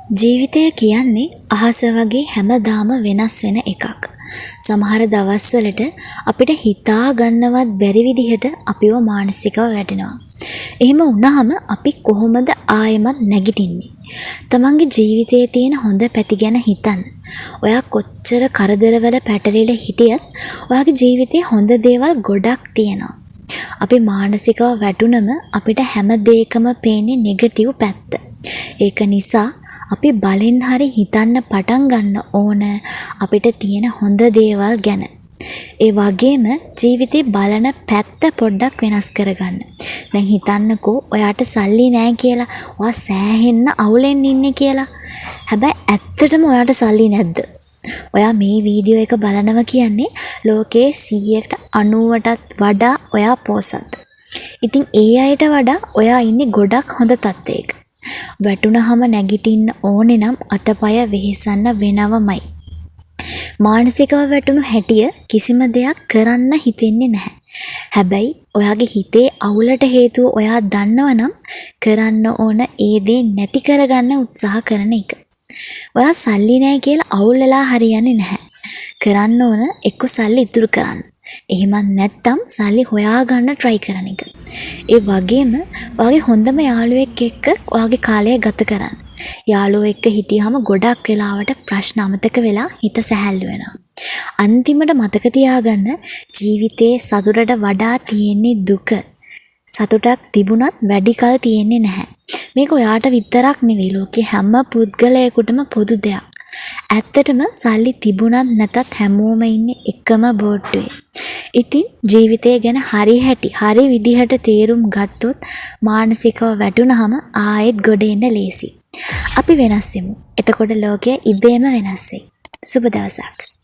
ජීවිතය කියන්නේ අහස වගේ හැමදාම වෙනස් වෙන එකක්. සමහර දවස්වලට අපිට හිතා ගන්නවත් බැරි විදිහට අපිව මානසිකව වැටෙනවා. එහෙම වුණාම අපි කොහොමද ආයෙමත් නැගිටින්නේ? තමන්ගේ ජීවිතයේ තියෙන හොඳ පැති ගැන හිතන්න. ඔයා කොච්චර කරදරවල පැටලිලා හිටියත් ඔයාගේ ජීවිතේ හොඳ දේවල් ගොඩක් තියෙනවා. අපි මානසිකව වැටුනම අපිට හැම දෙයකම පේන්නේ නෙගටිව් පැත්ත. ඒක නිසා අපි බලෙන් හරි හිතන්න පටන් ගන්න ඕන අපිට තියෙන හොඳ දේවල් ගැන. ඒ වගේම ජීවිතේ බලන පැත්ත පොඩ්ඩක් වෙනස් කරගන්න. දැන් හිතන්නකෝ ඔයාට සල්ලි නැහැ කියලා, ඔයා සෑහෙන්න අවුලෙන් ඉන්නේ කියලා. හැබැයි ඇත්තටම ඔයාට සල්ලි නැද්ද? ඔයා මේ වීඩියෝ එක බලනවා කියන්නේ ලෝකයේ 90%ටත් වඩා ඔයා පොසත්. ඉතින් ඒ අයට වඩා ඔයා ඉන්නේ ගොඩක් හොඳ තත්ත්වයක. වැටුනහම නැගිටින්න ඕනේ නම් අතපය වෙහෙසන්න වෙනවමයි. මානසිකව වැටුණු හැටිය කිසිම දෙයක් කරන්න හිතෙන්නේ නැහැ. හැබැයි ඔයාගේ හිතේ අවුලට හේතුව ඔයා දන්නවනම් කරන්න ඕන ඒ දේ නැති කරගන්න උත්සාහ කරන එක. ඔයා සල්ලි නැහැ කියලා අවුල් වෙලා හරියන්නේ නැහැ. කරන්න ඕන එක්ක සල්ලි ඉතුරු කරන්න. එහෙමත් නැත්නම් සල්ලි හොයාගන්න try කරන එක. ඒ වගේම ඔයාගේ හොඳම යාළුවෙක් එක්ක ඔයාගේ කාලය ගත කරන්න. යාළුවෝ එක්ක හිටියාම ගොඩක් වෙලාවට ප්‍රශ්න අමතක වෙලා හිත සැහැල්ලු වෙනවා. අන්තිමට මතක තියාගන්න ජීවිතේ සතුටට වඩා තියෙන්නේ දුක. සතුටක් තිබුණත් වැඩි කල තියෙන්නේ නැහැ. මේක ඔයාට විතරක් නෙවෙයි ලෝකේ හැම පුද්ගලයෙකුටම පොදු දෙයක්. ඇත්තටම සල්ලි තිබුණත් නැතත් හැමෝම ඉන්නේ එකම බෝට්ටුවේ. ඉතින් ජීවිතය ගැන හරි විදිහට තේරුම් ගත්තොත් මානසිකව වැටුනහම ආයෙත් ගොඩ එන්න ලේසි. අපි වෙනස් වෙමු. එතකොට ලෝකය ඉබේම වෙනස් වෙයි. සුබ දවසක්.